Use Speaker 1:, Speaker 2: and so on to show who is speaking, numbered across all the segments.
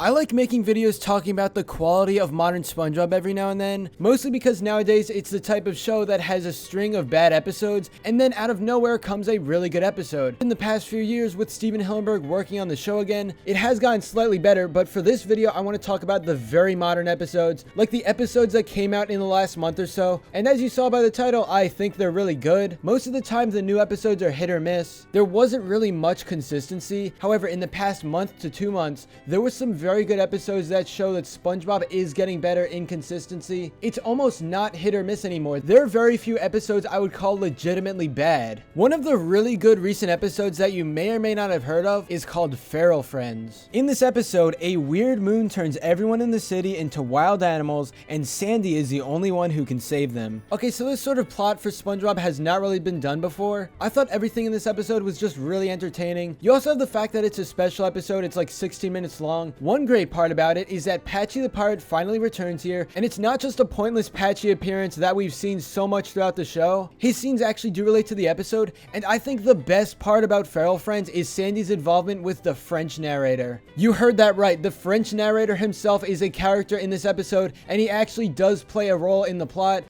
Speaker 1: I like making videos talking about the quality of modern SpongeBob every now and then, mostly because nowadays it's the type of show that has a string of bad episodes and then out of nowhere comes a really good episode. In the past few years with Steven Hillenburg working on the show again, it has gotten slightly better, but for this video I want to talk about the very modern episodes, like the episodes that came out in the last month or so, and as you saw by the title, I think they're really good. Most of the time the new episodes are hit or miss. There wasn't really much consistency, however in the past month to 2 months, there was some very good episodes that show that SpongeBob is getting better in consistency. It's almost not hit or miss anymore. There are very few episodes I would call legitimately bad. One of the really good recent episodes that you may or may not have heard of is called Feral Friends. In this episode, a weird moon turns everyone in the city into wild animals, and Sandy is the only one who can save them. Okay, so this sort of plot for SpongeBob has not really been done before. I thought everything in this episode was just really entertaining. You also have the fact that it's a special episode. It's like 16 minutes long. One great part about it is that Patchy the Pirate finally returns here, and it's not just a pointless Patchy appearance that we've seen so much throughout the show. His scenes actually do relate to the episode, and I think the best part about Feral Friends is Sandy's involvement with the French narrator. You heard that right, the French narrator himself is a character in this episode, and he actually does play a role in the plot.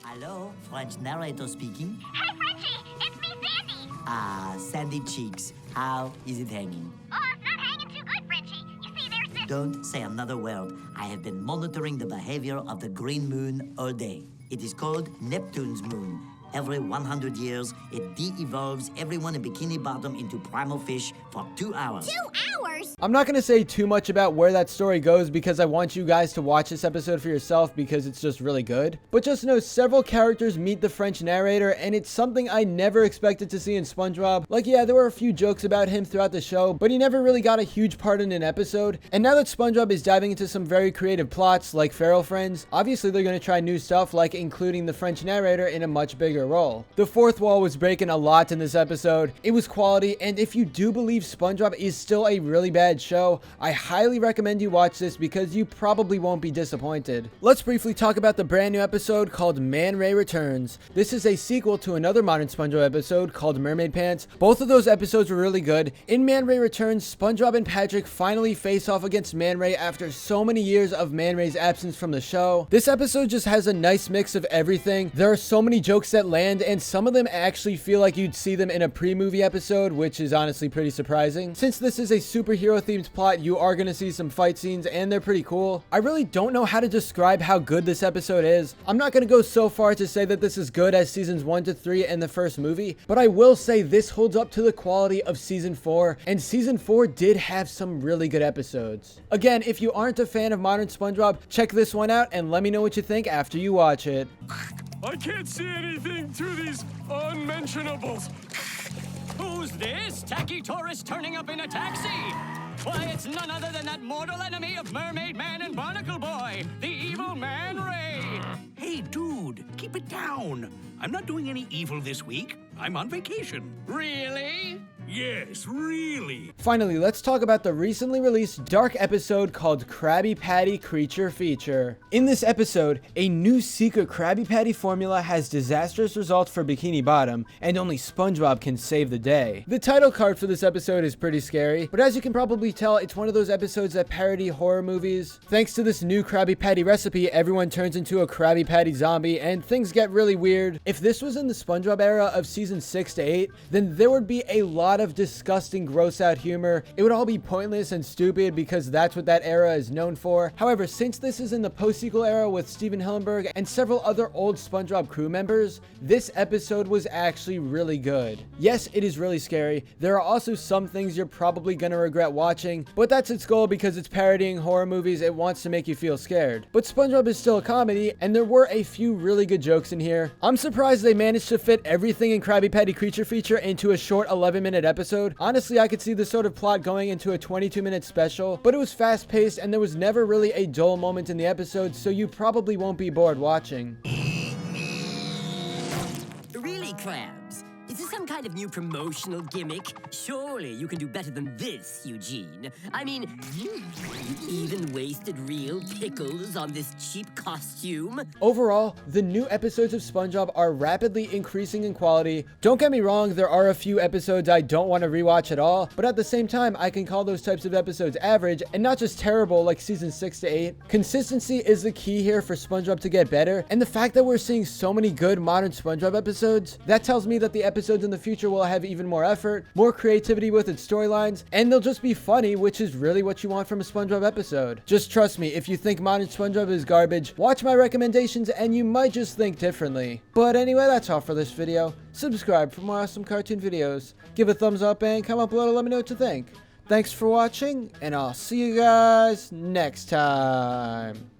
Speaker 2: Hello, French narrator speaking.
Speaker 3: Hey, Frenchie, it's me, Sandy.
Speaker 2: Ah, Sandy Cheeks, how is it hanging?
Speaker 3: Oh, it's not hanging too good, Frenchie. You see, there's this...
Speaker 2: Don't say another word. I have been monitoring the behavior of the green moon all day. It is called Neptune's moon. Every 100 years, it de-evolves everyone in Bikini Bottom into primal fish for 2 hours.
Speaker 3: 2 hours?
Speaker 1: I'm not going to say too much about where that story goes because I want you guys to watch this episode for yourself because it's just really good. But just know several characters meet the French narrator, and it's something I never expected to see in SpongeBob. Like, yeah, there were a few jokes about him throughout the show, but he never really got a huge part in an episode. And now that SpongeBob is diving into some very creative plots like Feral Friends, obviously they're going to try new stuff like including the French narrator in a much bigger role. The fourth wall was breaking a lot in this episode. It was quality, and if you do believe SpongeBob is still a really bad show, I highly recommend you watch this because you probably won't be disappointed. Let's briefly talk about the brand new episode called Man Ray Returns. This is a sequel to another modern SpongeBob episode called Mermaid Pants. Both of those episodes were really good. In Man Ray Returns, SpongeBob and Patrick finally face off against Man Ray after so many years of Man Ray's absence from the show. This episode just has a nice mix of everything. There are so many jokes that land, and some of them actually feel like you'd see them in a pre-movie episode, which is honestly pretty surprising. Since this is a superhero themed plot, you are going to see some fight scenes, and they're pretty cool. I really don't know how to describe how good this episode is. I'm not going to go so far to say that this is good as seasons 1 to 3 and the first movie, but I will say this holds up to the quality of season 4, and season 4 did have some really good episodes. Again, if you aren't a fan of modern SpongeBob, check this one out and let me know what you think after you watch it.
Speaker 4: I can't see anything through these unmentionables.
Speaker 5: Who's this? Tacky tourist turning up in a taxi? Why, it's none other than that mortal enemy of Mermaid Man and Barnacle Boy, the evil Man Ray.
Speaker 6: Hey, dude, keep it down. I'm not doing any evil this week. I'm on vacation.
Speaker 5: Really?
Speaker 6: Yes, really.
Speaker 1: Finally, let's talk about the recently released dark episode called Krabby Patty Creature Feature. In this episode, a new secret Krabby Patty formula has disastrous results for Bikini Bottom, and only SpongeBob can save the day. The title card for this episode is pretty scary, but as you can probably tell, it's one of those episodes that parody horror movies. Thanks to this new Krabby Patty recipe, everyone turns into a Krabby Patty zombie, and things get really weird. If this was in the SpongeBob era of season 6 to 8, then there would be a lot of disgusting, gross out humor. It would all be pointless and stupid because that's what that era is known for. However, since this is in the post-sequel era with Steven Hillenburg and several other old SpongeBob crew members, this episode was actually really good. Yes, it is really scary. There are also some things you're probably gonna regret watching, but that's its goal because it's parodying horror movies. It wants to make you feel scared. But SpongeBob is still a comedy, and there were a few really good jokes in here. I'm surprised they managed to fit everything in Krabby Patty Creature Feature into a short 11-minute episode. Honestly, I could see this sort of plot going into a 22-minute special, but it was fast-paced and there was never really a dull moment in the episode, so you probably won't be bored watching.
Speaker 2: Really, Krabs? Is this some
Speaker 7: kind of new promotional gimmick? Surely you can do better than this, Eugene. I mean, you even wasted real pickles on this cheap costume?
Speaker 1: Overall, the new episodes of SpongeBob are rapidly increasing in quality. Don't get me wrong, there are a few episodes I don't want to rewatch at all, but at the same time, I can call those types of episodes average and not just terrible like season 6 to 8. Consistency is the key here for SpongeBob to get better, and the fact that we're seeing so many good modern SpongeBob episodes, that tells me that the episodes in the future will have even more effort, more creativity with its storylines, and they'll just be funny, which is really what you want from a SpongeBob episode. Just trust me, if you think modern SpongeBob is garbage, watch my recommendations and you might just think differently. But anyway, that's all for this video. Subscribe for more awesome cartoon videos. Give a thumbs up and comment below to let me know what you think. Thanks for watching, and I'll see you guys next time.